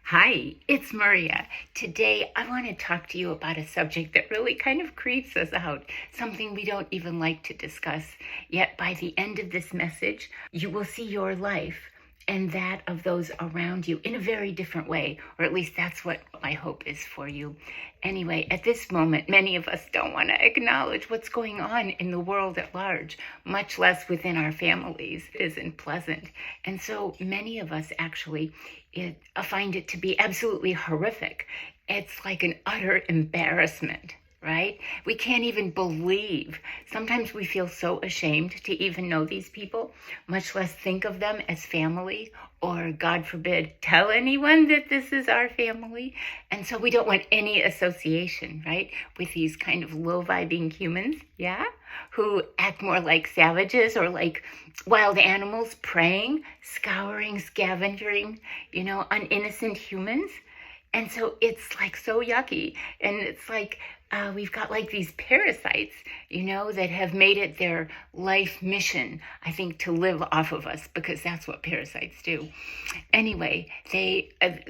Hi, it's Maria. Today I want to talk to you about a subject that really kind of creeps us out, something we don't even like to discuss. Yet by the end of this message, you will see your life and that of those around you in a very different way, or at least that's what my hope is for you. Anyway, at this moment, many of us don't want to acknowledge what's going on in the world at large, much less within our families. It isn't pleasant. And so many of us actually find it to be absolutely horrific. It's like an utter embarrassment, right? We can't even believe. Sometimes we feel so ashamed to even know these people, much less think of them as family or, God forbid, tell anyone that this is our family. And so we don't want any association, right, with these kind of low-vibing humans, yeah, who act more like savages or like wild animals preying, scouring, scavenging, on innocent humans. And so it's like so yucky. And it's like we've got like these parasites, that have made it their life mission, I think, to live off of us, because that's what parasites do. Anyway,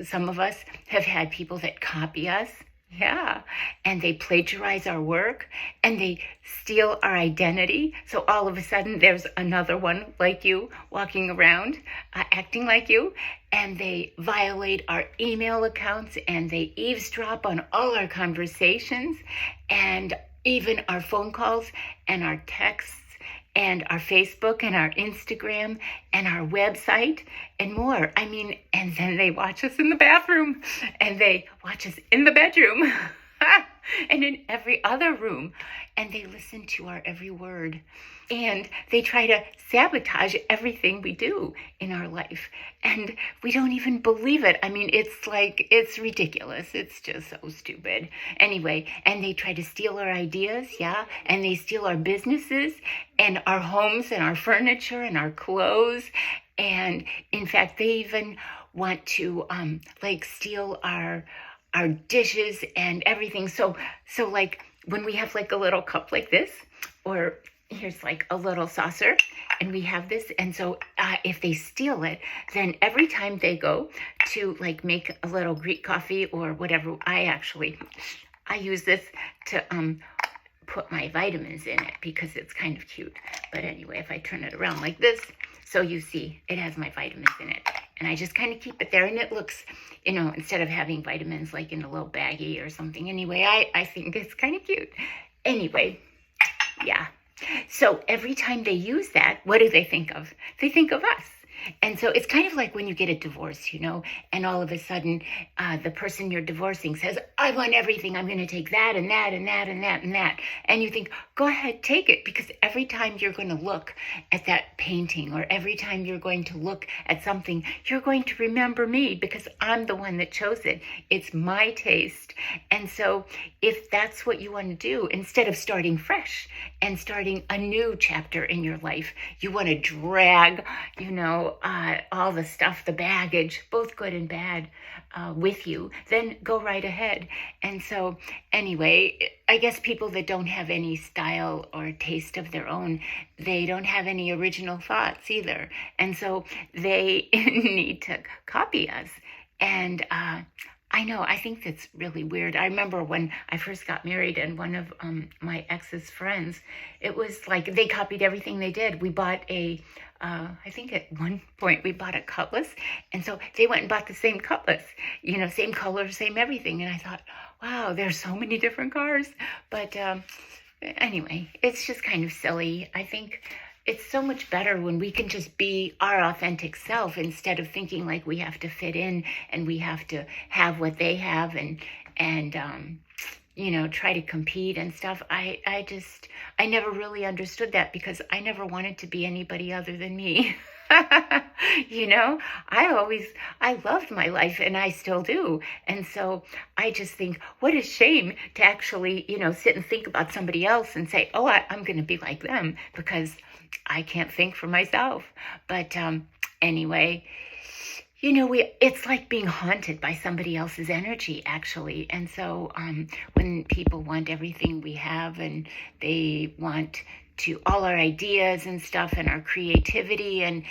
some of us have had people that copy us. Yeah, and they plagiarize our work and they steal our identity. So all of a sudden there's another one like you walking around, acting like you, and they violate our email accounts and they eavesdrop on all our conversations and even our phone calls and our texts and our Facebook and our Instagram and our website and more. And then they watch us in the bathroom and they watch us in the bedroom and in every other room. And they listen to our every word. And they try to sabotage everything we do in our life. And we don't even believe it. It's ridiculous. It's just so stupid. Anyway, and they try to steal our ideas, yeah? And they steal our businesses and our homes and our furniture and our clothes. And in fact, they even want to steal our dishes and everything. So like when we have like a little cup like this, or here's like a little saucer and we have this. And so if they steal it, then every time they go to like make a little Greek coffee or whatever, I use this to put my vitamins in it because it's kind of cute. But anyway, if I turn it around like this, so you see it has my vitamins in it. And I just kind of keep it there, and it looks, instead of having vitamins like in a little baggie or something. Anyway, I think it's kind of cute. Anyway, yeah. So every time they use that, what do they think of? They think of us. And so it's kind of like when you get a divorce, and all of a sudden the person you're divorcing says, I want everything. I'm going to take that and that and that and that and that. And you think, go ahead, take it. Because every time you're going to look at that painting or every time you're going to look at something, you're going to remember me because I'm the one that chose it. It's my taste. And so if that's what you want to do, instead of starting fresh and starting a new chapter in your life, you want to drag, all the stuff, the baggage, both good and bad, with you, then go right ahead. And so anyway, I guess people that don't have any style or taste of their own, they don't have any original thoughts either. And so they need to copy us. And I know, I think that's really weird. I remember when I first got married and one of my ex's friends, it was like they copied everything they did. We bought I think at one point we bought a cutlass. And so they went and bought the same cutlass, same color, same everything. And I thought, wow, there's so many different cars. But anyway, it's just kind of silly. I think it's so much better when we can just be our authentic self instead of thinking like we have to fit in and we have to have what they have and try to compete and stuff. I never really understood that because I never wanted to be anybody other than me. I loved my life and I still do. And so I just think, what a shame to actually, sit and think about somebody else and say, oh, I'm going to be like them because I can't think for myself. But anyway, it's like being haunted by somebody else's energy, actually. And so when people want everything we have and they want to all our ideas and stuff and our creativity and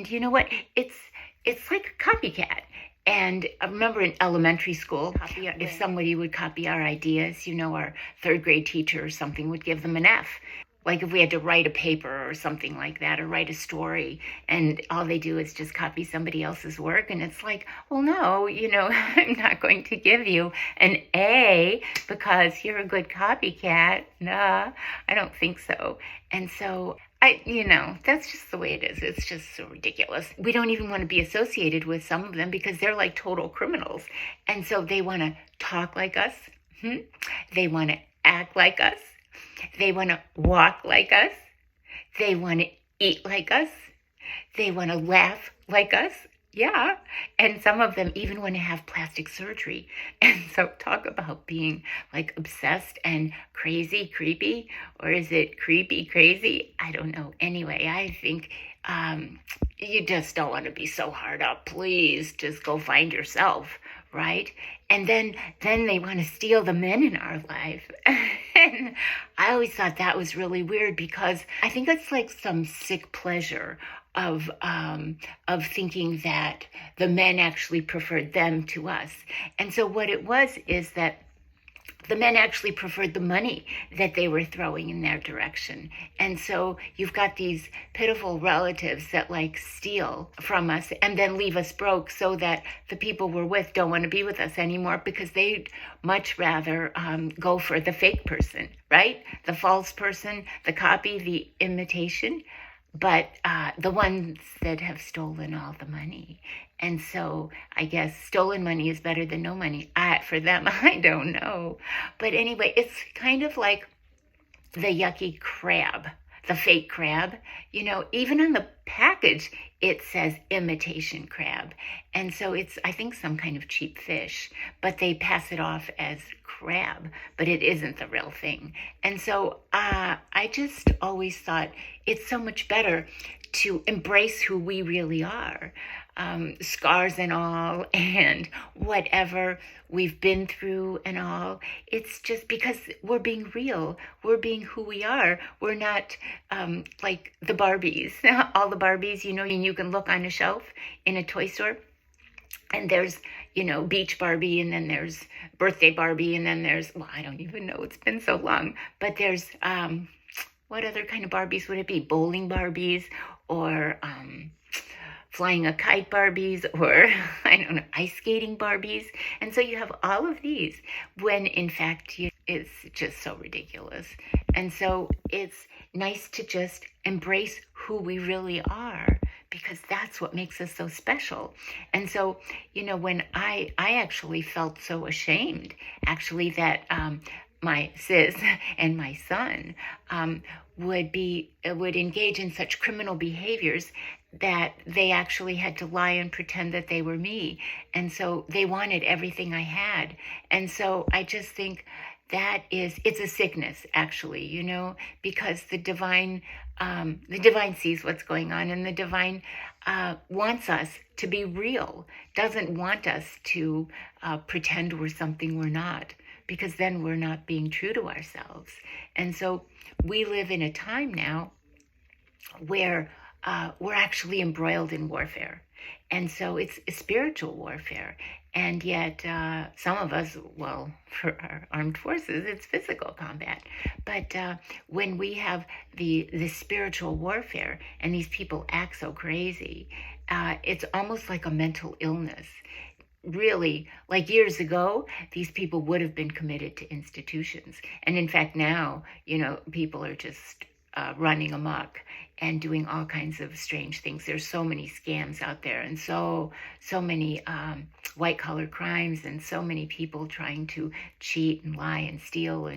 you know what? It's like a copycat. And I remember in elementary school, if somebody would copy our ideas, our third grade teacher or something would give them an F. Like if we had to write a paper or something like that, or write a story, and all they do is just copy somebody else's work, and it's like, well, no, I'm not going to give you an A because you're a good copycat. Nah, I don't think so. And so that's just the way it is. It's just so ridiculous. We don't even want to be associated with some of them because they're like total criminals. And so they want to talk like us. They want to act like us. They want to walk like us. They want to eat like us. They want to laugh like us. Yeah. And some of them even want to have plastic surgery. And so talk about being like obsessed and crazy, creepy, or is it creepy, crazy? I don't know. Anyway, I think you just don't want to be so hard up. Please just go find yourself, right? And then they want to steal the men in our life. And I always thought that was really weird because I think it's like some sick pleasure of thinking that the men actually preferred them to us. And so what it was is that the men actually preferred the money that they were throwing in their direction. And so you've got these pitiful relatives that like steal from us and then leave us broke so that the people we're with don't want to be with us anymore because they'd much rather go for the fake person, right? The false person, the copy, the imitation, but the ones that have stolen all the money. And so I guess stolen money is better than no money. For them, I don't know. But anyway, it's kind of like the yucky crab, the fake crab. Even on the package, it says imitation crab. And so it's, I think, some kind of cheap fish, but they pass it off as crab, but it isn't the real thing. And so I just always thought it's so much better to embrace who we really are. Scars and all, and whatever we've been through and all. It's just because we're being real. We're being who we are. We're not like the Barbies. All the Barbies, you can look on a shelf in a toy store and there's, beach Barbie, and then there's birthday Barbie, and then there's, well, I don't even know. It's been so long. But there's, what other kind of Barbies would it be? Bowling Barbies or flying a kite Barbies, or I don't know, ice skating Barbies. And so you have all of these when in fact it's just so ridiculous. And so it's nice to just embrace who we really are because that's what makes us so special. And so, when I actually felt so ashamed actually that my sis and my son would engage in such criminal behaviors that they actually had to lie and pretend that they were me. And so they wanted everything I had. And so I just think it's a sickness actually, because the divine sees what's going on, and the divine wants us to be real, doesn't want us to pretend we're something we're not, because then we're not being true to ourselves. And so we live in a time now where we're actually embroiled in warfare. And so it's a spiritual warfare. And yet some of us, well, for our armed forces, it's physical combat. But when we have the spiritual warfare and these people act so crazy, it's almost like a mental illness. Really, like years ago, these people would have been committed to institutions. And in fact, now, people are just running amok and doing all kinds of strange things. There's so many scams out there, and so many white-collar crimes, and so many people trying to cheat and lie and steal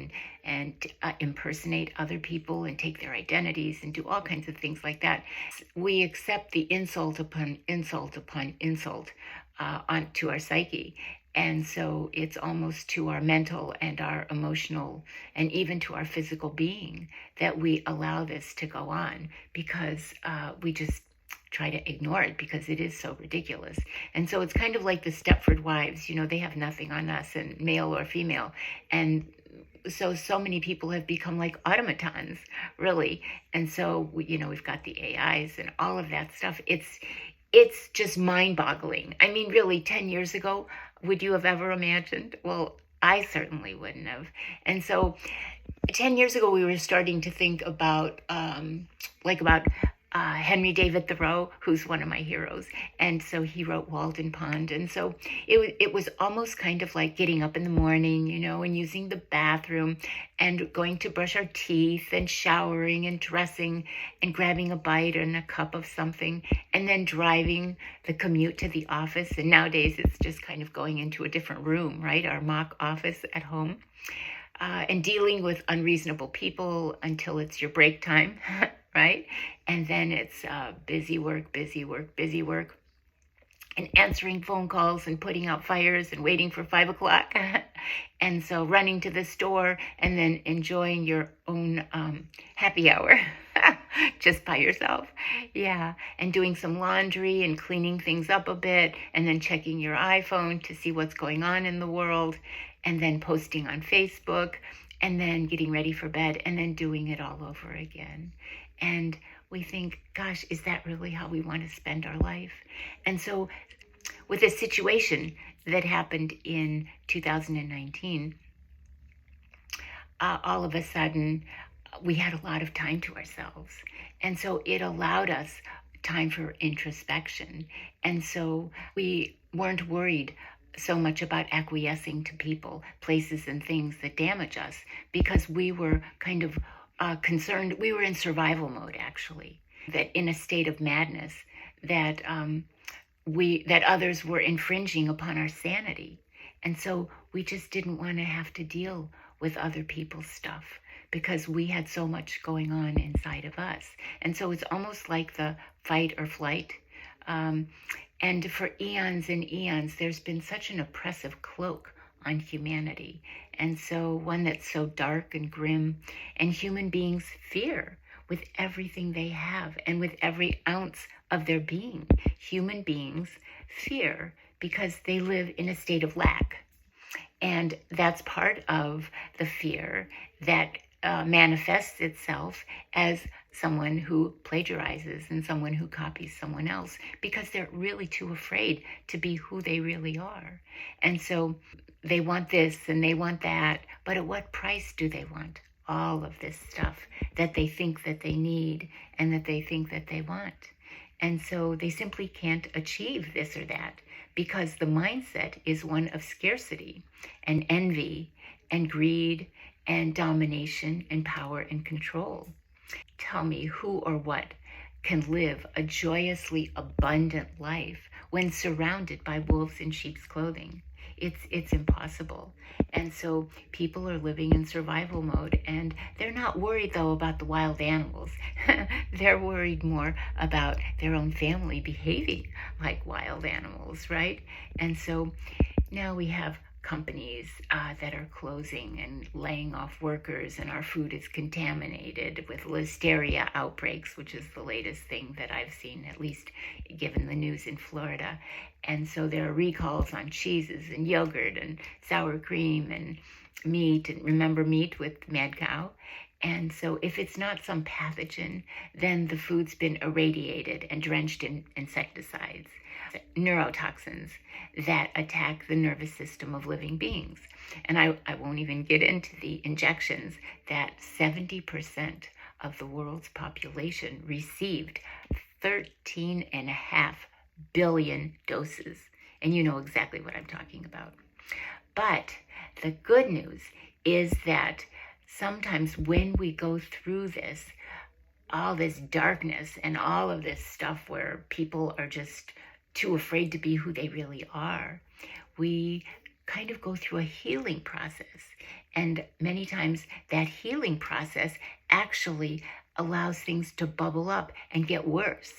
and impersonate other people and take their identities and do all kinds of things like that. We accept the insult upon insult upon insult onto our psyche. And so it's almost to our mental and our emotional and even to our physical being that we allow this to go on because we just try to ignore it because it is so ridiculous. And so it's kind of like the Stepford Wives, they have nothing on us, and male or female. And so many people have become like automatons, really. And so, we've got the AIs and all of that stuff. it's just mind-boggling. I mean, really, 10 years ago, would you have ever imagined? Well, I certainly wouldn't have. And so 10 years ago, we were starting to think about, about Henry David Thoreau, who's one of my heroes. And so he wrote Walden Pond. And so it was almost kind of like getting up in the morning, and using the bathroom and going to brush our teeth and showering and dressing and grabbing a bite and a cup of something and then driving the commute to the office. And nowadays it's just kind of going into a different room, right? Our mock office at home. And dealing with unreasonable people until it's your break time, right? And then it's busy work, and answering phone calls and putting out fires and waiting for 5 o'clock. And so running to the store and then enjoying your own happy hour just by yourself. Yeah. And doing some laundry and cleaning things up a bit and then checking your iPhone to see what's going on in the world and then posting on Facebook and then getting ready for bed and then doing it all over again. And we think, gosh, is that really how we want to spend our life? And so with a situation that happened in 2019, all of a sudden, we had a lot of time to ourselves. And so it allowed us time for introspection. And so we weren't worried so much about acquiescing to people, places, and things that damage us because we were kind of concerned. We were in survival mode, actually, that in a state of madness that that others were infringing upon our sanity. And so we just didn't want to have to deal with other people's stuff because we had so much going on inside of us. And so it's almost like the fight or flight. And for eons and eons, there's been such an oppressive cloak on humanity. And so one that's so dark and grim, and human beings fear with everything they have and with every ounce of their being. Human beings fear because they live in a state of lack. And that's part of the fear that manifests itself as someone who plagiarizes and someone who copies someone else because they're really too afraid to be who they really are. And so they want this and they want that, but at what price do they want all of this stuff that they think that they need and that they think that they want? And so they simply can't achieve this or that because the mindset is one of scarcity and envy and greed and domination and power and control. Tell me who or what can live a joyously abundant life when surrounded by wolves in sheep's clothing. It's impossible. And so people are living in survival mode, and they're not worried though about the wild animals. They're worried more about their own family behaving like wild animals, right? And so now we have companies that are closing and laying off workers, and our food is contaminated with listeria outbreaks, which is the latest thing that I've seen, at least given the news in Florida. And so there are recalls on cheeses and yogurt and sour cream and meat, and remember meat with mad cow. And so if it's not some pathogen, then the food's been irradiated and drenched in insecticides, neurotoxins that attack the nervous system of living beings. And I won't even get into the injections that 70% of the world's population received 13.5 billion doses. And you know exactly what I'm talking about. But the good news is that sometimes when we go through this, all this darkness and all of this stuff where people are just too afraid to be who they really are, we kind of go through a healing process. And many times that healing process actually allows things to bubble up and get worse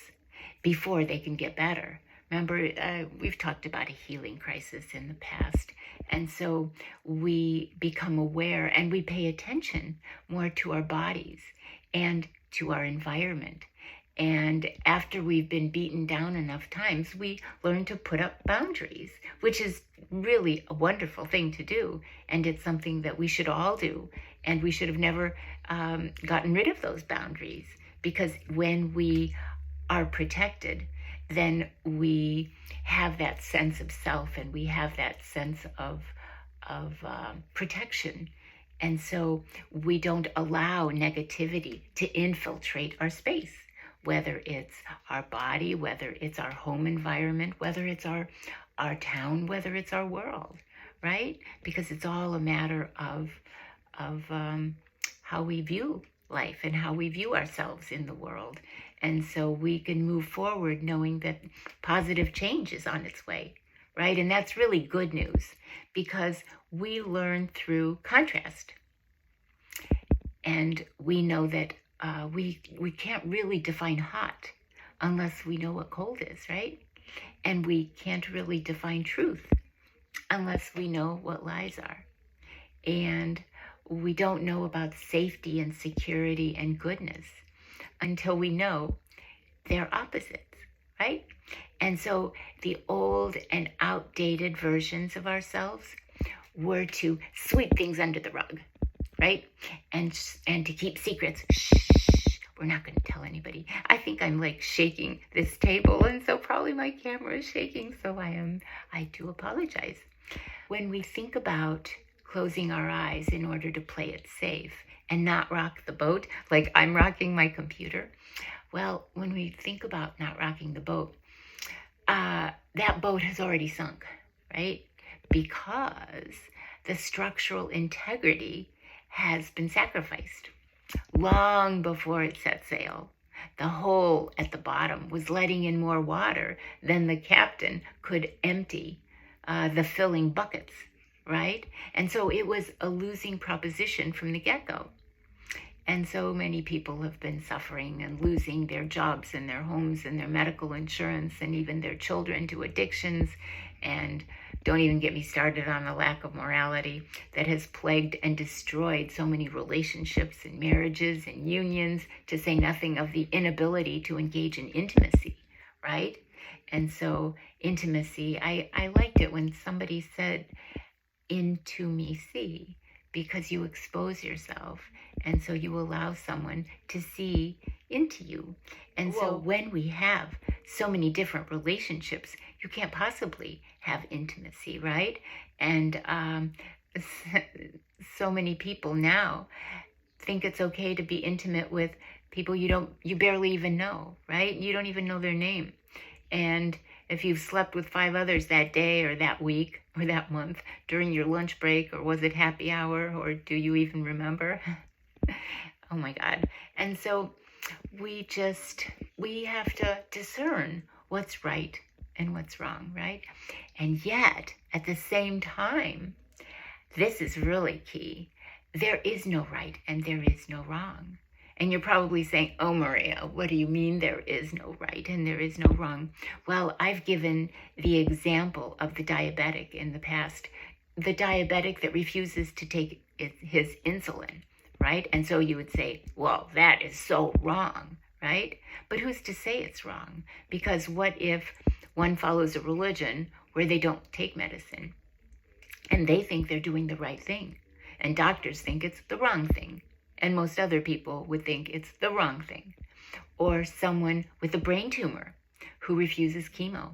before they can get better. Remember, we've talked about a healing crisis in the past. And so we become aware and we pay attention more to our bodies and to our environment. And after we've been beaten down enough times, we learn to put up boundaries, which is really a wonderful thing to do. And it's something that we should all do. And we should have never gotten rid of those boundaries, because when we are protected then we have that sense of self, and we have that sense of protection. And so we don't allow negativity to infiltrate our space, whether it's our body, whether it's our home environment, whether it's our town, whether it's our world, right? Because it's all a matter of how we view life and how we view ourselves in the world. And so we can move forward knowing that positive change is on its way, right? And that's really good news, because we learn through contrast. And we know that we can't really define hot unless we know what cold is, right? And we can't really define truth unless we know what lies are. And we don't know about safety and security and goodness until we know they're opposites, right? And so the old and outdated versions of ourselves were to sweep things under the rug, right? And to keep secrets. Shh, we're not going to tell anybody. I think I'm like shaking this table, and so probably my camera is shaking, so I do apologize. When we think about closing our eyes in order to play it safe and not rock the boat, like I'm rocking my computer, well, when we think about not rocking the boat, that boat has already sunk, right? Because the structural integrity has been sacrificed long before it set sail. The hole at the bottom was letting in more water than the captain could empty the filling buckets, right? And so it was a losing proposition from the get-go. And so many people have been suffering and losing their jobs and their homes and their medical insurance and even their children to addictions. And don't even get me started on the lack of morality that has plagued and destroyed so many relationships and marriages and unions, to say nothing of the inability to engage in intimacy, right? And so intimacy, I liked it when somebody said, "Into me see," because you expose yourself, and so you allow someone to see into you. And so when we have so many different relationships, you can't possibly have intimacy, right? And so many people now think it's okay to be intimate with people you barely even know, right? You don't even know their name. And if you've slept with 5 others that day or that week or that month during your lunch break, or was it happy hour, or do you even remember? Oh my God. And so we have to discern what's right and what's wrong, right? And yet, at the same time, this is really key. There is no right and there is no wrong. And you're probably saying, "Oh, Maria, what do you mean there is no right and there is no wrong?" Well, I've given the example of the diabetic in the past, the diabetic that refuses to take his insulin, right? And so you would say, well, that is so wrong, right? But who's to say it's wrong? Because what if one follows a religion where they don't take medicine and they think they're doing the right thing, and doctors think it's the wrong thing, and most other people would think it's the wrong thing? Or someone with a brain tumor who refuses chemo,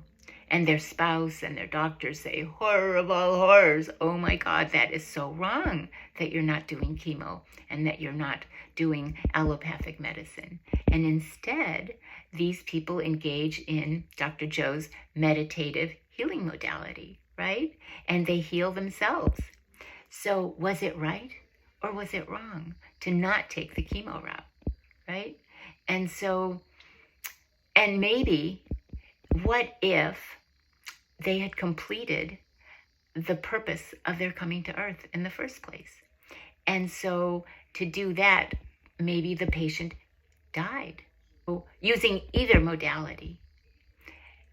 and their spouse and their doctors say, "Horror of all horrors, oh my God, that is so wrong that you're not doing chemo and that you're not doing allopathic medicine." And instead, these people engage in Dr. Joe's meditative healing modality, right? And they heal themselves. So was it right or was it wrong to not take the chemo route, right? And so, and maybe, what if they had completed the purpose of their coming to earth in the first place? And so to do that, maybe the patient died using either modality.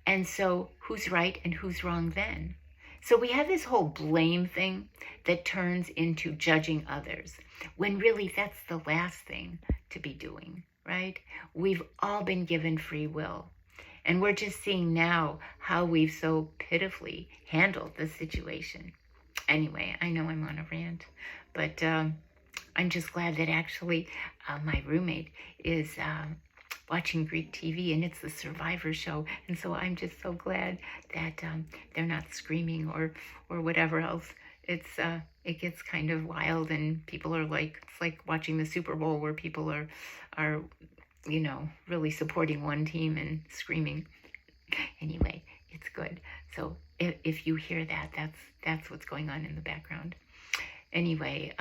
And so who's right and who's wrong then? So we have this whole blame thing that turns into judging others, when really that's the last thing to be doing, right? We've all been given free will. And we're just seeing now how we've so pitifully handled the situation. Anyway, I know I'm on a rant, but I'm just glad that actually my roommate is watching Greek TV, and it's the Survivor show. And so I'm just so glad that they're not screaming or whatever else. It gets kind of wild, and people are like, it's like watching the Super Bowl where people are really supporting one team and screaming. Anyway, it's good. So if you hear that, that's what's going on in the background. Anyway,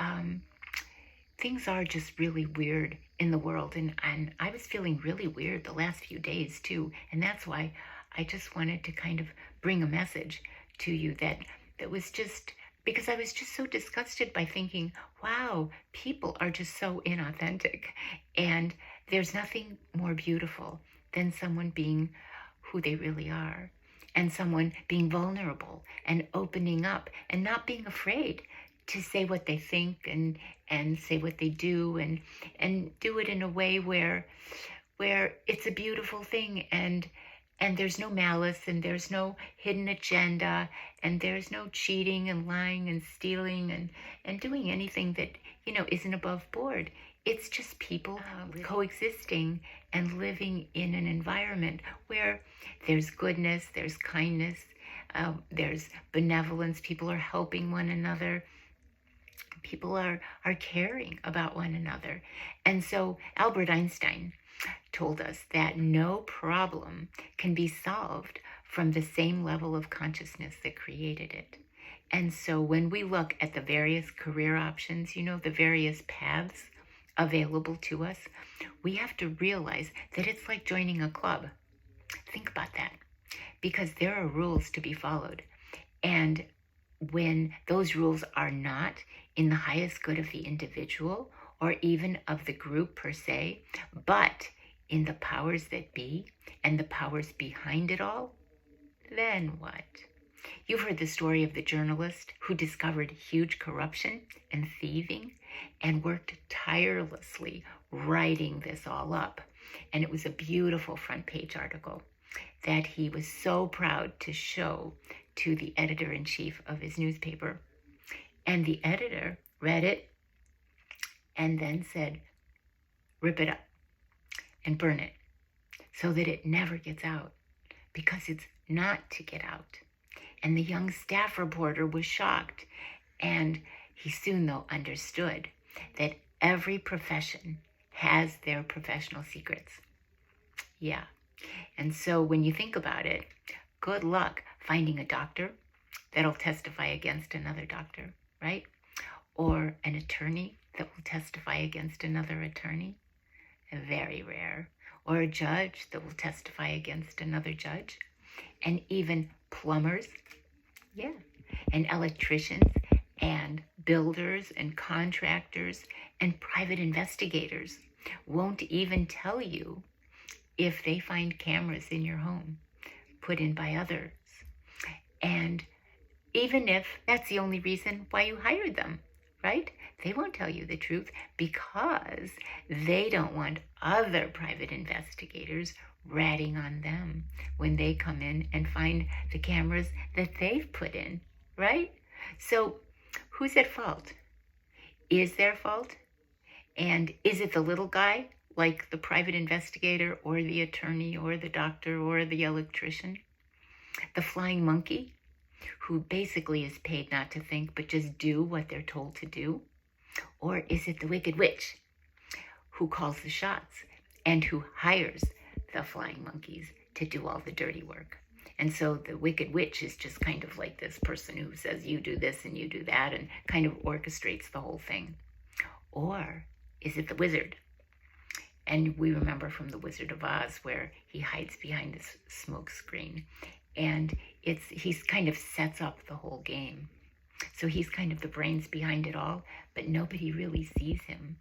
things are just really weird in the world, and I was feeling really weird the last few days too, and that's why I just wanted to kind of bring a message to you that was just because I was just so disgusted by thinking, wow, people are just so inauthentic, and there's nothing more beautiful than someone being who they really are, and someone being vulnerable and opening up and not being afraid to say what they think and say what they do and do it in a way where it's a beautiful thing, and there's no malice, and there's no hidden agenda, and there's no cheating and lying and stealing and doing anything that isn't above board. It's just people coexisting and living in an environment where there's goodness, there's kindness, there's benevolence. People are helping one another. People are caring about one another. And so Albert Einstein told us that no problem can be solved from the same level of consciousness that created it. And so when we look at the various career options, the various paths available to us, we have to realize that it's like joining a club. Think about that, because there are rules to be followed. And when those rules are not in the highest good of the individual or even of the group per se, but in the powers that be and the powers behind it all, then what? You've heard the story of the journalist who discovered huge corruption and thieving and worked tirelessly writing this all up. And it was a beautiful front page article that he was so proud to show to the editor-in-chief of his newspaper. And the editor read it and then said, rip it up and burn it so that it never gets out, because it's not to get out. And the young staff reporter was shocked, and he soon, though, understood that every profession has their professional secrets. Yeah. And so when you think about it, good luck finding a doctor that'll testify against another doctor, right? Or an attorney that will testify against another attorney. Very rare. Or a judge that will testify against another judge. And even plumbers, yeah, and electricians and builders and contractors and private investigators won't even tell you if they find cameras in your home put in by others. And even if that's the only reason why you hired them, right? They won't tell you the truth because they don't want other private investigators ratting on them when they come in and find the cameras that they've put in, right? So who's at fault? Is their fault? And is it the little guy, like the private investigator or the attorney or the doctor or the electrician? The flying monkey, who basically is paid not to think but just do what they're told to do? Or is it the wicked witch, who calls the shots and who hires the flying monkeys to do all the dirty work? And so the wicked witch is just kind of like this person who says, you do this and you do that, and kind of orchestrates the whole thing. Or is it the wizard? And we remember from The Wizard of Oz where he hides behind this smoke screen, and he's kind of sets up the whole game. So he's kind of the brains behind it all, but nobody really sees him.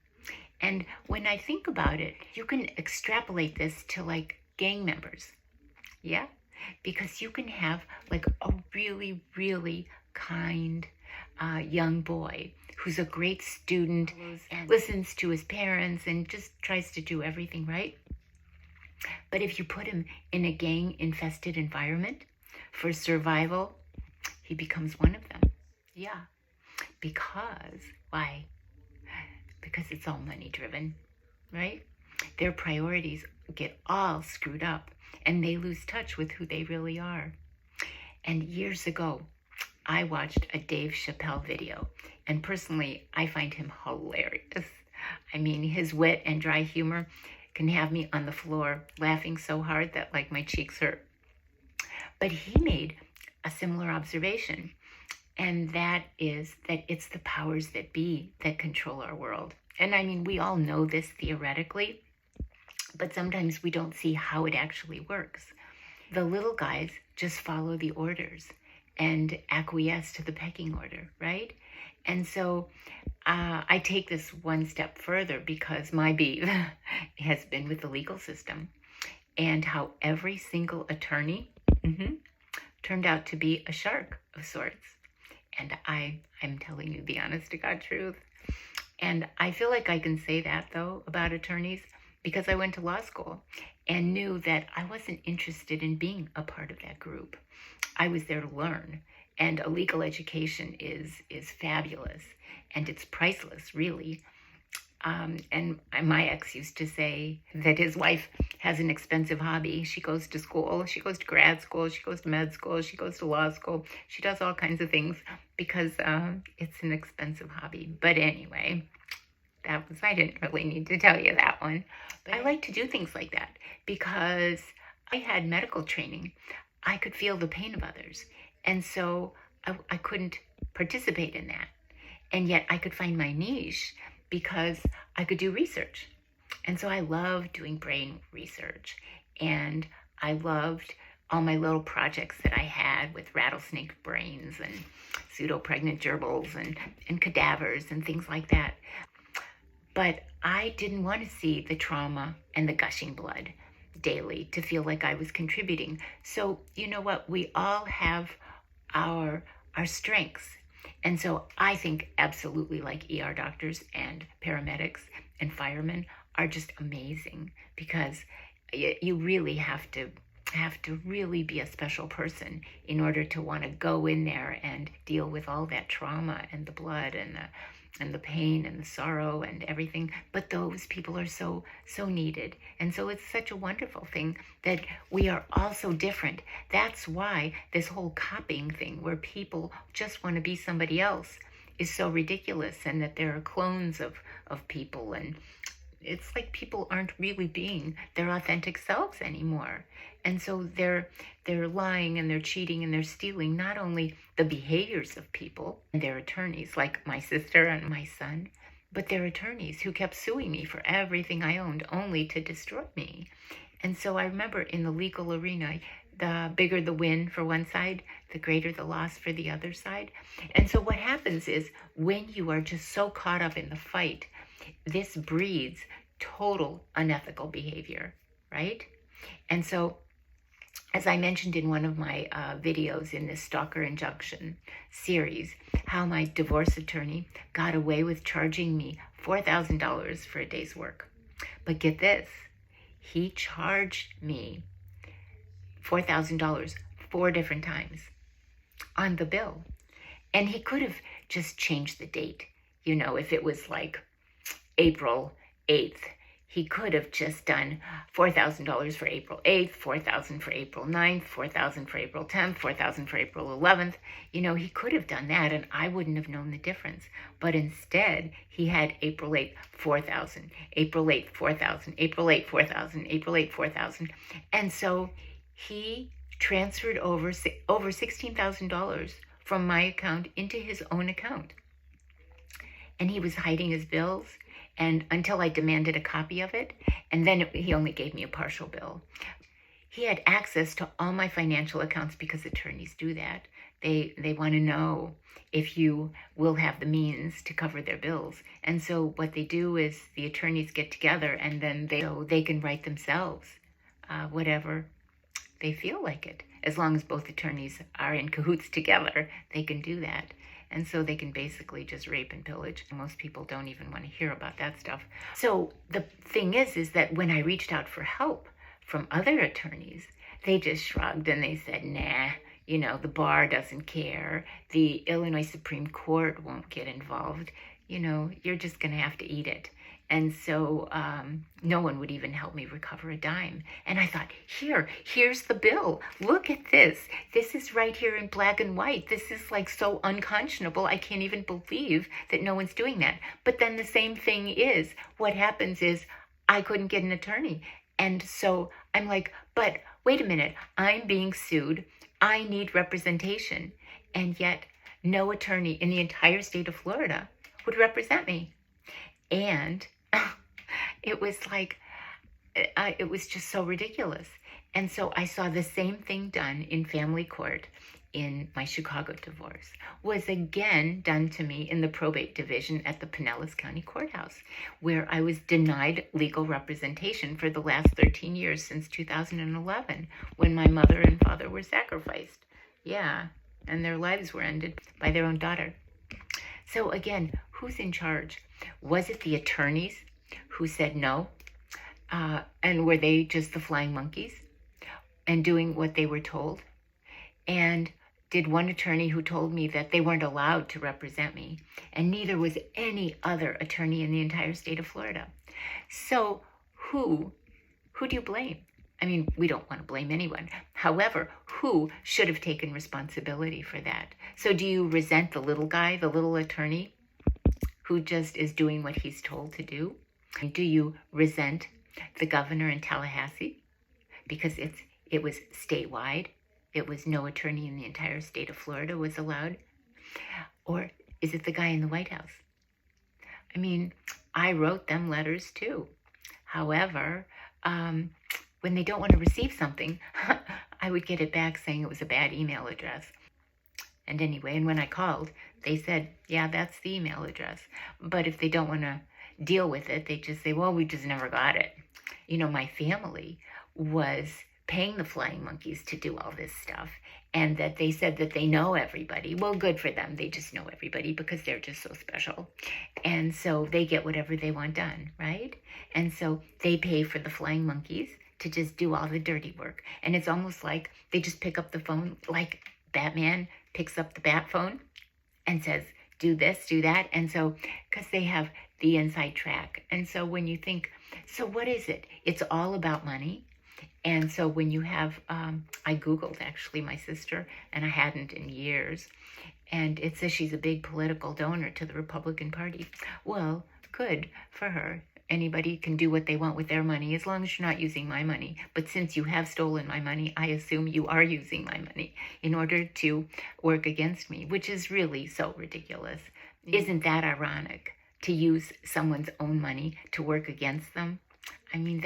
And when I think about it, you can extrapolate this to like gang members. Yeah? Because you can have like a really, really kind young boy who's a great student and listens to his parents and just tries to do everything right. But if you put him in a gang-infested environment for survival, he becomes one of them. Yeah. Because, why? Because it's all money-driven, right? their priorities get all screwed up and they lose touch with who they really are. And years ago, I watched a Dave Chappelle video, and personally, I find him hilarious. I mean, his wit and dry humor can have me on the floor laughing so hard that like my cheeks hurt. But he made a similar observation, and that is that it's the powers that be that control our world. And I mean, we all know this theoretically, but sometimes we don't see how it actually works. The little guys just follow the orders and acquiesce to the pecking order, right? And so I take this one step further because my beef has been with the legal system and how every single attorney turned out to be a shark of sorts. And I'm telling you the honest to God truth. And I feel like I can say that, though, about attorneys because I went to law school and knew that I wasn't interested in being a part of that group. I was there to learn. And a legal education is fabulous. And it's priceless, really. And my ex used to say that his wife has an expensive hobby. She goes to school, she goes to grad school, she goes to med school, she goes to law school. She does all kinds of things because it's an expensive hobby. But anyway, I didn't really need to tell you that one. But I like to do things like that because I had medical training. I could feel the pain of others. And so I couldn't participate in that. And yet I could find my niche because I could do research. And so I loved doing brain research. And I loved all my little projects that I had with rattlesnake brains and pseudo-pregnant gerbils and cadavers and things like that. But I didn't want to see the trauma and the gushing blood daily to feel like I was contributing. So you know what? We all have our strengths. And so I think absolutely like ER doctors and paramedics and firemen are just amazing because you really have to really be a special person in order to want to go in there and deal with all that trauma and the blood and the pain and the sorrow and everything. But those people are so needed. And so it's such a wonderful thing that we are all so different. That's why this whole copying thing where people just want to be somebody else is so ridiculous, and that there are clones of people, and it's like people aren't really being their authentic selves anymore. And so they're lying and they're cheating and they're stealing not only the behaviors of people and their attorneys, like my sister and my son, but their attorneys who kept suing me for everything I owned only to destroy me. And so I remember in the legal arena, the bigger the win for one side, the greater the loss for the other side. And so what happens is when you are just so caught up in the fight, this breeds total unethical behavior, right? And so, as I mentioned in one of my videos in this Stalker Injunction series, how my divorce attorney got away with charging me $4,000 for a day's work. But get this, he charged me $4,000 4 different times on the bill. And he could have just changed the date. You know, if it was like April 8th, he could have just done $4,000 for April 8th, $4,000 for April 9th, $4,000 for April 10th, $4,000 for April 11th. You know, he could have done that and I wouldn't have known the difference. But instead, he had April 8th, $4,000, April 8th, $4,000, April 8th, $4,000, April 8th, $4,000. And so he transferred over $16,000 from my account into his own account. And he was hiding his bills, and until I demanded a copy of it, and then he only gave me a partial bill. He had access to all my financial accounts because attorneys do that. They want to know if you will have the means to cover their bills. And so what they do is the attorneys get together and then they can write themselves whatever they feel like it. As long as both attorneys are in cahoots together, they can do that. And so they can basically just rape and pillage. Most people don't even want to hear about that stuff. So the thing is that when I reached out for help from other attorneys, they just shrugged and they said, nah, you know, the bar doesn't care. The Illinois Supreme Court won't get involved. You know, you're just going to have to eat it. And so no one would even help me recover a dime. And I thought, here's the bill. Look at this. This is right here in black and white. This is like so unconscionable. I can't even believe that no one's doing that. But then the same thing is, what happens is I couldn't get an attorney. And so I'm like, but wait a minute, I'm being sued. I need representation. And yet no attorney in the entire state of Florida would represent me. And it was like, it was just so ridiculous. And so I saw the same thing done in family court in my Chicago divorce, was again done to me in the probate division at the Pinellas County Courthouse, where I was denied legal representation for the last 13 years since 2011, when my mother and father were sacrificed. Yeah, and their lives were ended by their own daughter. So again, who's in charge? Was it the attorneys who said no? And were they just the flying monkeys and doing what they were told? And did one attorney who told me that they weren't allowed to represent me, and neither was any other attorney in the entire state of Florida. So who do you blame? I mean, we don't want to blame anyone. However, who should have taken responsibility for that? So do you resent the little guy, the little attorney, who just is doing what he's told to do? Do you resent the governor in Tallahassee because it was statewide? It was no attorney in the entire state of Florida was allowed? Or is it the guy in the White House? I mean, I wrote them letters too. However, when they don't want to receive something, I would get it back saying it was a bad email address. And anyway, and when I called, they said, yeah, that's the email address. But if they don't want to deal with it, they just say, well, we just never got it. You know, my family was paying the flying monkeys to do all this stuff, and that they said that they know everybody. Well, good for them. They just know everybody because they're just so special. And so they get whatever they want done, right? And so they pay for the flying monkeys to just do all the dirty work. And it's almost like they just pick up the phone, like Batman picks up the bat phone and says, do this, do that. And so, because they have the inside track. And so when you think, so what is it? It's all about money. And so when you have, I Googled actually my sister, and I hadn't in years, and it says she's a big political donor to the Republican Party. Well, good for her. Anybody can do what they want with their money as long as you're not using my money. But since you have stolen my money, I assume you are using my money in order to work against me, which is really so ridiculous. Isn't that ironic, to use someone's own money to work against them? I mean,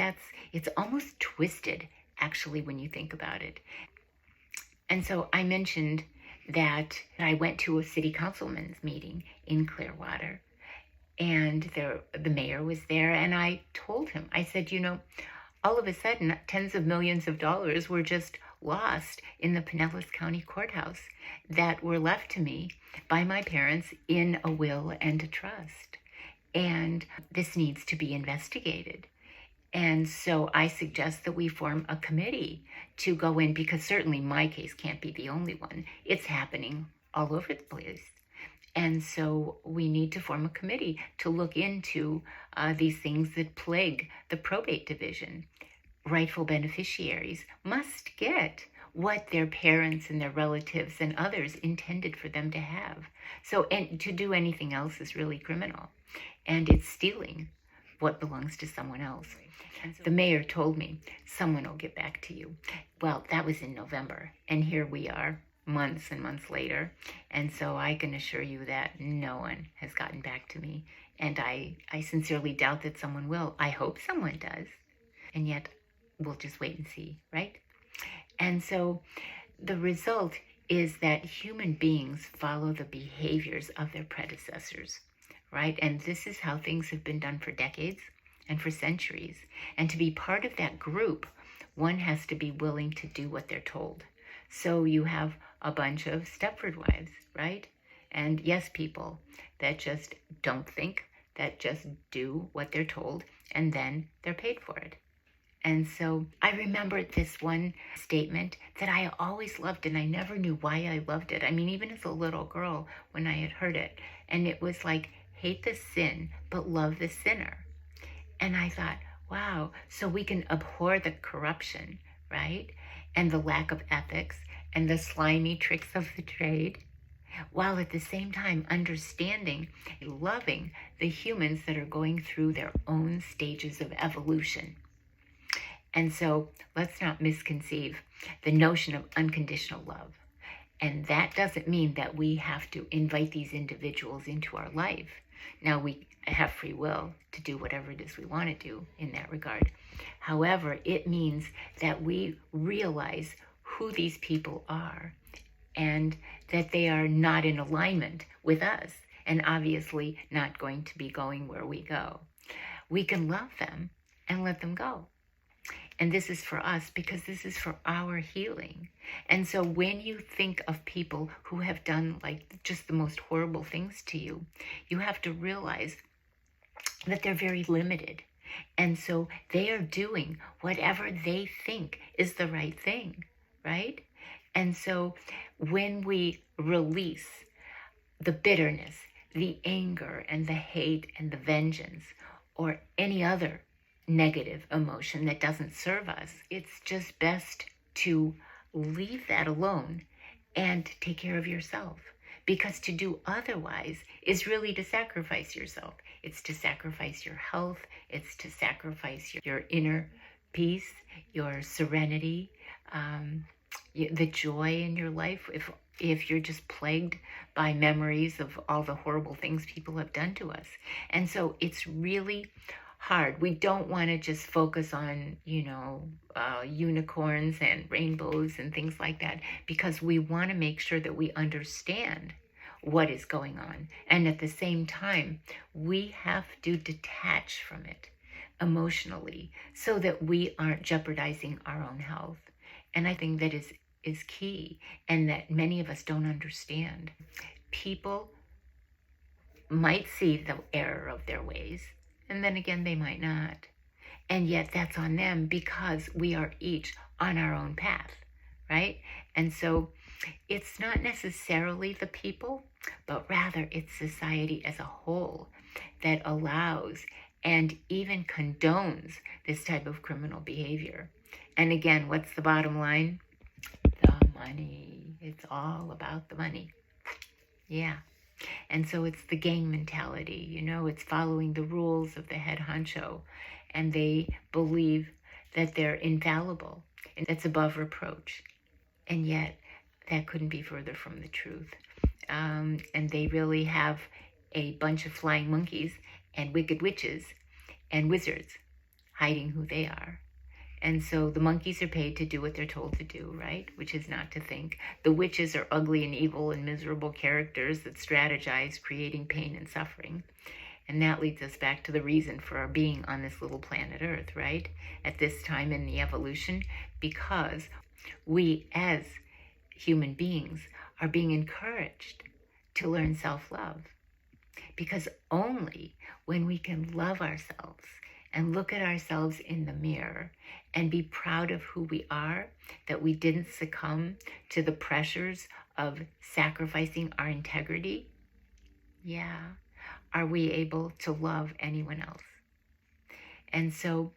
it's almost twisted, actually, when you think about it. And so I mentioned that I went to a city councilman's meeting in Clearwater, and the mayor was there, and I told him, I said, you know, all of a sudden, tens of millions of dollars were just lost in the Pinellas County Courthouse that were left to me by my parents in a will and a trust. And this needs to be investigated. And so I suggest that we form a committee to go in, because certainly my case can't be the only one. It's happening all over the place. And so we need to form a committee to look into these things that plague the probate division. Rightful beneficiaries must get what their parents and their relatives and others intended for them to have. So, and to do anything else is really criminal. And it's stealing what belongs to someone else. The mayor told me, someone will get back to you. Well, that was in November, and here we are months and months later. And so I can assure you that no one has gotten back to me. And I sincerely doubt that someone will. I hope someone does. And yet we'll just wait and see, right? And so the result is that human beings follow the behaviors of their predecessors, right? And this is how things have been done for decades and for centuries. And to be part of that group, one has to be willing to do what they're told. So you have a bunch of Stepford wives, right? And yes, people that just don't think, that just do what they're told, and then they're paid for it. And so I remembered this one statement that I always loved, and I never knew why I loved it. I mean, even as a little girl, when I had heard it, and it was like, hate the sin, but love the sinner. And I thought, wow, so we can abhor the corruption, right? And the lack of ethics and the slimy tricks of the trade, while at the same time understanding, loving the humans that are going through their own stages of evolution. And so let's not misconceive the notion of unconditional love. And that doesn't mean that we have to invite these individuals into our life. Now, we have free will to do whatever it is we want to do in that regard. However, it means that we realize who these people are and that they are not in alignment with us and obviously not going to be going where we go. We can love them and let them go. And this is for us because this is for our healing. And so when you think of people who have done like just the most horrible things to you, you have to realize that they're very limited. And so they are doing whatever they think is the right thing, right? And so when we release the bitterness, the anger, and the hate, and the vengeance, or any other negative emotion that doesn't serve us, it's just best to leave that alone and take care of yourself. Because to do otherwise is really to sacrifice yourself. It's to sacrifice your health. It's to sacrifice your inner peace, your serenity, the joy in your life. If you're just plagued by memories of all the horrible things people have done to us. And so it's really hard. We don't want to just focus on, unicorns and rainbows and things like that, because we want to make sure that we understand what is going on. And at the same time, we have to detach from it emotionally so that we aren't jeopardizing our own health. And I think that is key, and that many of us don't understand. People might see the error of their ways, and then again, they might not. And yet that's on them because we are each on our own path, right? And so it's not necessarily the people, but rather it's society as a whole that allows and even condones this type of criminal behavior. And again, what's the bottom line? The money. It's all about the money. Yeah. And so it's the gang mentality, it's following the rules of the head honcho. And they believe that they're infallible and it's above reproach. And yet that couldn't be further from the truth. And they really have a bunch of flying monkeys and wicked witches and wizards hiding who they are. And so the monkeys are paid to do what they're told to do, right? Which is not to think. The witches are ugly and evil and miserable characters that strategize, creating pain and suffering. And that leads us back to the reason for our being on this little planet Earth, right? At this time in the evolution, because we as human beings are being encouraged to learn self-love. Because only when we can love ourselves and look at ourselves in the mirror and be proud of who we are, that we didn't succumb to the pressures of sacrificing our integrity, are we able to love anyone else? And so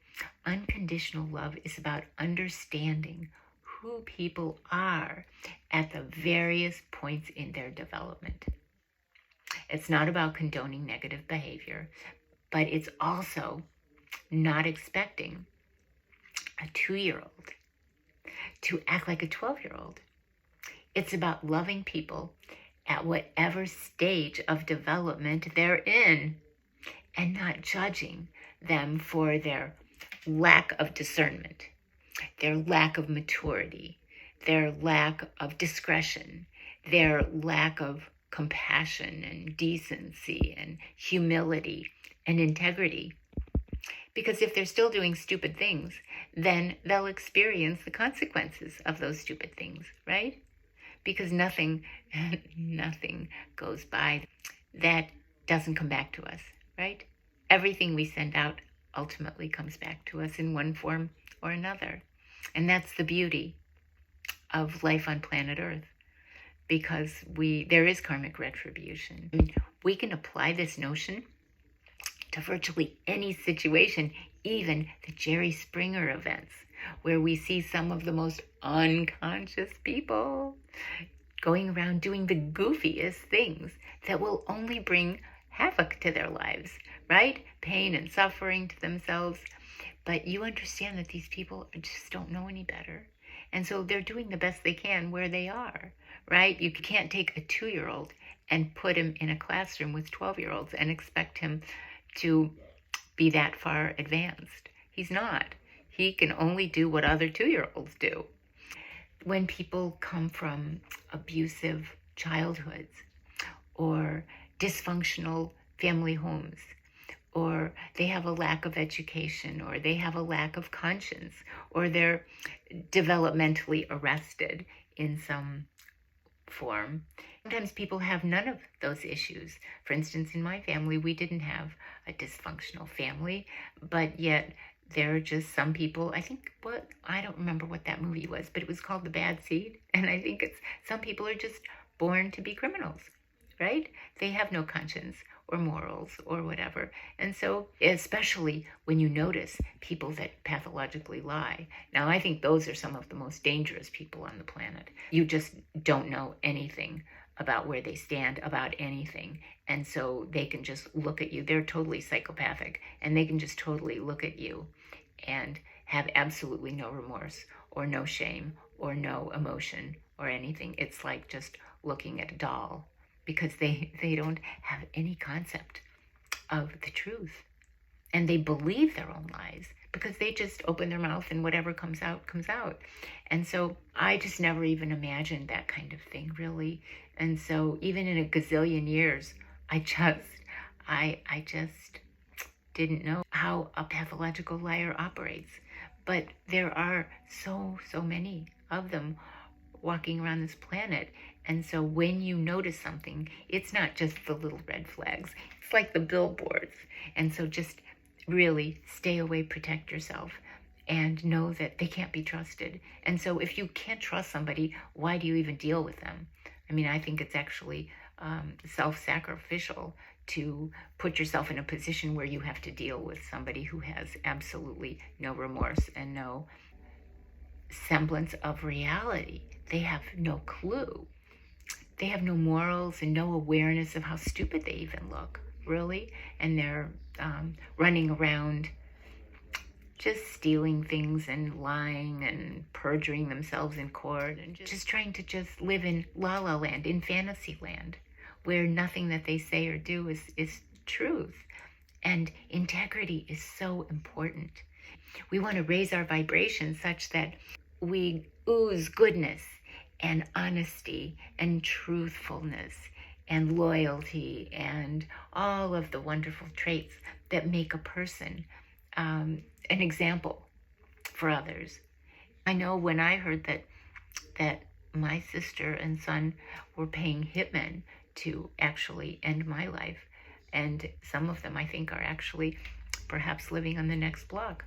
unconditional love is about understanding who people are at the various points in their development. It's not about condoning negative behavior, but it's also not expecting a 2-year-old to act like a 12-year-old. It's about loving people at whatever stage of development they're in and not judging them for their lack of discernment, their lack of maturity, their lack of discretion, their lack of compassion and decency and humility and integrity. Because if they're still doing stupid things, then they'll experience the consequences of those stupid things, right? Because nothing goes by that doesn't come back to us, right? Everything we send out ultimately comes back to us in one form or another. And that's the beauty of life on planet Earth, because there is karmic retribution. We can apply this notion to virtually any situation, even the Jerry Springer events, where we see some of the most unconscious people going around doing the goofiest things that will only bring havoc to their lives, right? Pain and suffering to themselves. But you understand that these people just don't know any better. And so they're doing the best they can where they are, right? You can't take a 2-year-old and put him in a classroom with 12-year-olds and expect him to be that far advanced. He's not. He can only do what other 2-year-olds do. When people come from abusive childhoods or dysfunctional family homes, or they have a lack of education, or they have a lack of conscience, or they're developmentally arrested in some form. Sometimes people have none of those issues. For instance, in my family, we didn't have a dysfunctional family, but yet there are just some people, I don't remember what that movie was, but it was called The Bad Seed. And I think it's some people are just born to be criminals, right? They have no conscience or morals or whatever. And so, especially when you notice people that pathologically lie. Now, I think those are some of the most dangerous people on the planet. You just don't know anything about where they stand about anything. And so they can just look at you. They're totally psychopathic, and they can just totally look at you and have absolutely no remorse or no shame or no emotion or anything. It's like just looking at a doll, because they don't have any concept of the truth. And they believe their own lies because they just open their mouth and whatever comes out, comes out. And so I just never even imagined that kind of thing, really. And so even in a gazillion years, I just didn't know how a pathological liar operates. But there are so many of them walking around this planet. And so when you notice something, it's not just the little red flags. It's like the billboards. And so just really stay away, protect yourself, and know that they can't be trusted. And so if you can't trust somebody, why do you even deal with them? I mean, I think it's actually self-sacrificial to put yourself in a position where you have to deal with somebody who has absolutely no remorse and no semblance of reality. They have no clue. They have no morals and no awareness of how stupid they even look, really. And they're running around just stealing things and lying and perjuring themselves in court and just trying to just live in la la land, in fantasy land, where nothing that they say or do is truth. And integrity is so important. We want to raise our vibration such that we ooze goodness and honesty and truthfulness and loyalty and all of the wonderful traits that make a person an example for others. I know when I heard that my sister and son were paying hitmen to actually end my life, and some of them I think are actually perhaps living on the next block,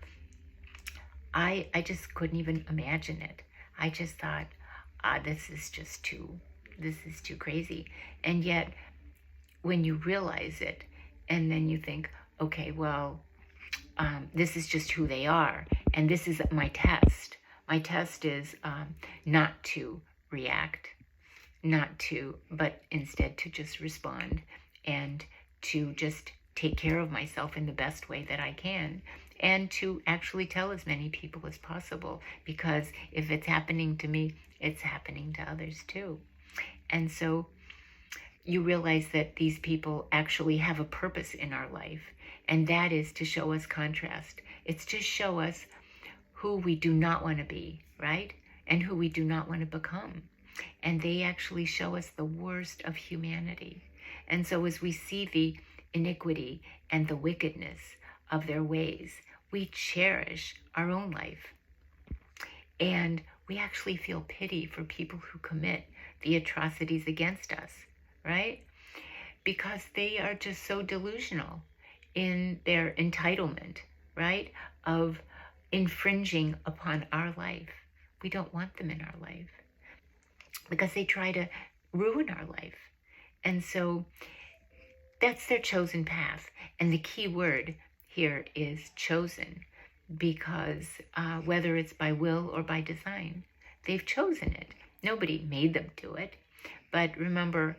I just couldn't even imagine it. I just thought, this is too crazy. And yet, when you realize it, and then you think, okay, well, this is just who they are, and this is my test. My test is not to react, but instead to just respond and to just take care of myself in the best way that I can, and to actually tell as many people as possible, because if it's happening to me, it's happening to others too. And so you realize that these people actually have a purpose in our life, and that is to show us contrast. It's to show us who we do not want to be, right? And who we do not want to become. And they actually show us the worst of humanity. And so as we see the iniquity and the wickedness of their ways, we cherish our own life. And we actually feel pity for people who commit the atrocities against us, right? Because they are just so delusional in their entitlement, right, of infringing upon our life. We don't want them in our life because they try to ruin our life. And so that's their chosen path. And the key word here is chosen, because whether it's by will or by design, they've chosen it. Nobody made them do it. But remember,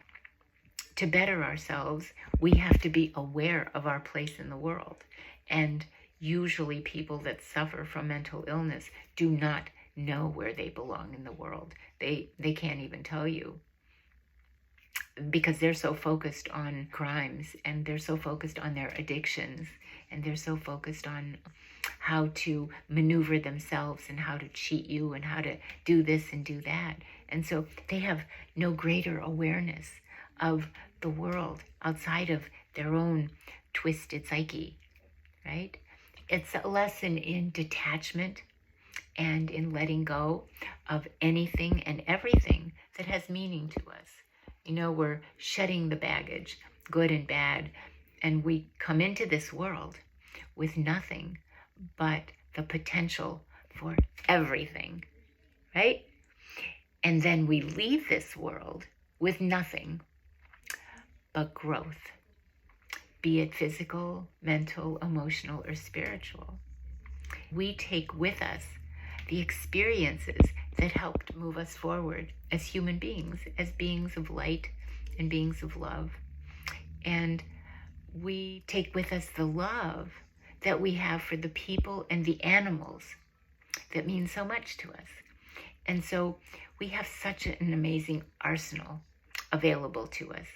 to better ourselves, we have to be aware of our place in the world. And usually people that suffer from mental illness do not know where they belong in the world. They can't even tell you, because they're so focused on crimes, and they're so focused on their addictions, and they're so focused on how to maneuver themselves and how to cheat you and how to do this and do that. And so they have no greater awareness of the world outside of their own twisted psyche, right? It's a lesson in detachment and in letting go of anything and everything that has meaning to us. You know, we're shedding the baggage, good and bad, and we come into this world with nothing but the potential for everything, right? And then we leave this world with nothing but growth, be it physical, mental, emotional, or spiritual. We take with us the experiences that helped move us forward as human beings, as beings of light and beings of love. And we take with us the love that we have for the people and the animals that mean so much to us. And so we have such an amazing arsenal available to us.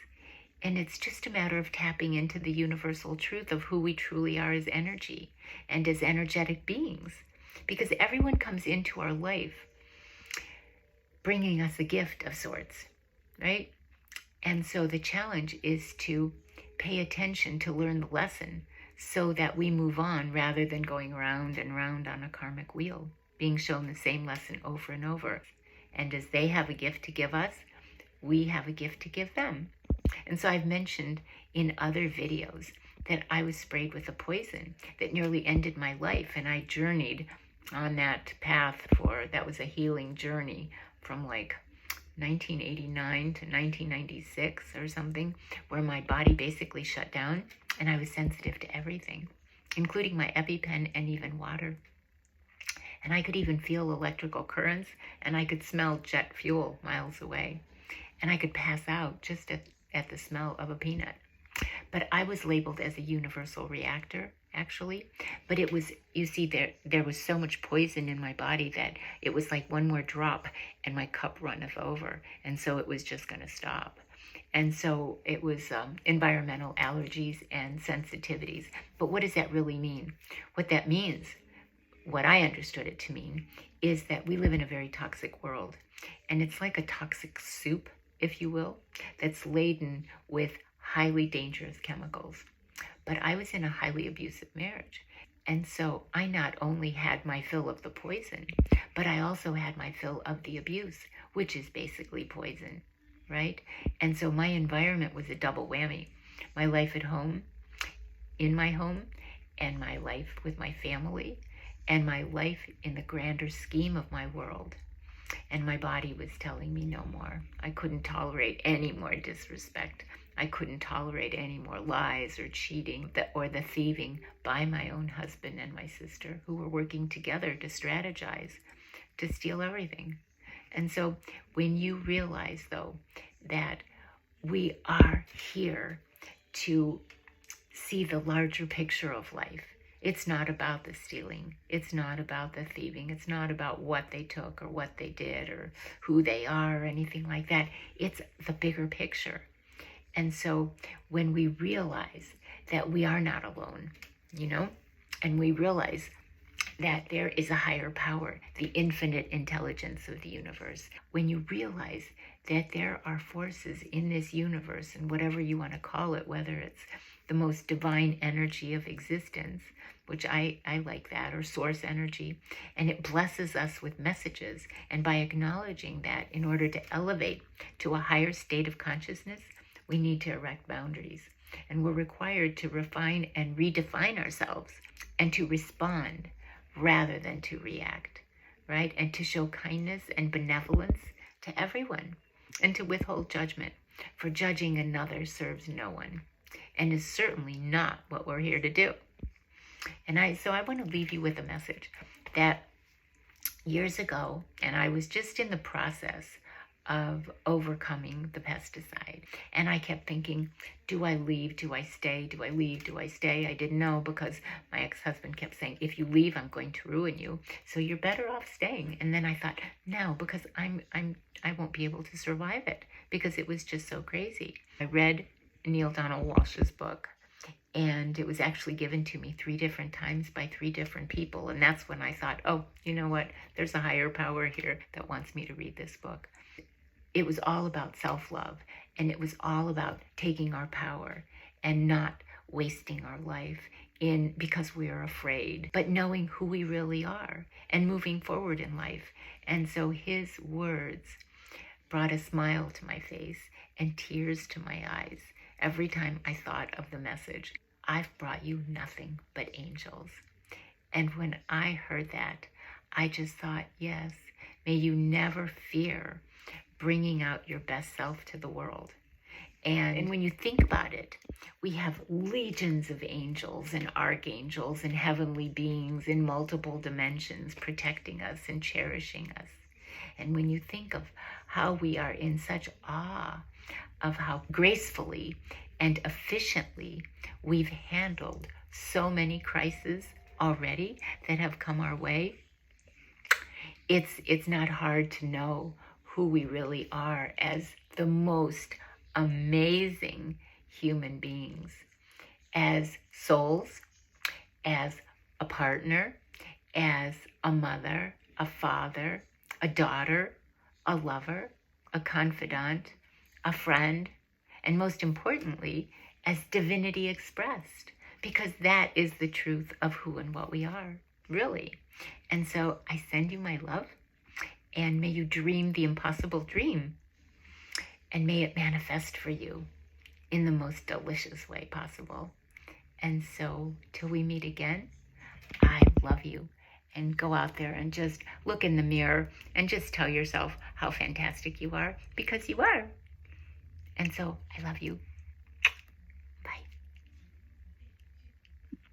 And it's just a matter of tapping into the universal truth of who we truly are as energy and as energetic beings. Because everyone comes into our life bringing us a gift of sorts, right? And so the challenge is to pay attention to learn the lesson so that we move on rather than going round and round on a karmic wheel, being shown the same lesson over and over. And as they have a gift to give us, we have a gift to give them. And so I've mentioned in other videos that I was sprayed with a poison that nearly ended my life, and I journeyed on that path that was a healing journey from like 1989 to 1996 or something, where my body basically shut down and I was sensitive to everything, including my EpiPen and even water. And I could even feel electrical currents, and I could smell jet fuel miles away. And I could pass out just at the smell of a peanut. But I was labeled as a universal reactor, actually. But it was, you see, there was so much poison in my body that it was like one more drop and my cup runneth over. And so it was just going to stop. And so it was environmental allergies and sensitivities. But what does that really mean? What that means, what I understood it to mean, is that we live in a very toxic world. And it's like a toxic soup, if you will, that's laden with highly dangerous chemicals. But I was in a highly abusive marriage. And so I not only had my fill of the poison, but I also had my fill of the abuse, which is basically poison, right? And so my environment was a double whammy. My life at home, in my home, and my life with my family, and my life in the grander scheme of my world. And my body was telling me no more. I couldn't tolerate any more disrespect. I couldn't tolerate any more lies or cheating or the thieving by my own husband and my sister, who were working together to strategize to steal everything. And so when you realize, though, that we are here to see the larger picture of life, it's not about the stealing. It's not about the thieving. It's not about what they took or what they did or who they are or anything like that. It's the bigger picture. And so when we realize that we are not alone, and we realize that there is a higher power, the infinite intelligence of the universe, when you realize that there are forces in this universe, and whatever you want to call it, whether it's the most divine energy of existence, which I like that, or source energy, and it blesses us with messages. And by acknowledging that, in order to elevate to a higher state of consciousness, we need to erect boundaries. And we're required to refine and redefine ourselves and to respond rather than to react, right? And to show kindness and benevolence to everyone and to withhold judgment, for judging another serves no one. and is certainly not what we're here to do. And so I want to leave you with a message that years ago, and I was just in the process of overcoming the pesticide. And I kept thinking, do I leave? Do I stay? Do I leave? Do I stay? I didn't know, because my ex-husband kept saying, if you leave, I'm going to ruin you. So you're better off staying. And then I thought, no, because I won't be able to survive it, because it was just so crazy. I read Neil Donald Walsh's book, and it was actually given to me 3 different times by 3 different people. And that's when I thought, oh, you know what? There's a higher power here that wants me to read this book. It was all about self-love, and it was all about taking our power and not wasting our life because we are afraid, but knowing who we really are and moving forward in life. And so his words brought a smile to my face and tears to my eyes every time I thought of the message, I've brought you nothing but angels. And when I heard that, I just thought, yes, may you never fear bringing out your best self to the world. And when you think about it, we have legions of angels and archangels and heavenly beings in multiple dimensions protecting us and cherishing us. And when you think of how we are in such awe of how gracefully and efficiently we've handled so many crises already that have come our way, it's not hard to know who we really are as the most amazing human beings, as souls, as a partner, as a mother, a father, a daughter, a lover, a confidant, a friend, and most importantly, as divinity expressed, because that is the truth of who and what we are, really. And so I send you my love, and may you dream the impossible dream, and may it manifest for you in the most delicious way possible. And so till we meet again, I love you. And go out there and just look in the mirror and just tell yourself how fantastic you are, because you are. And so I love you.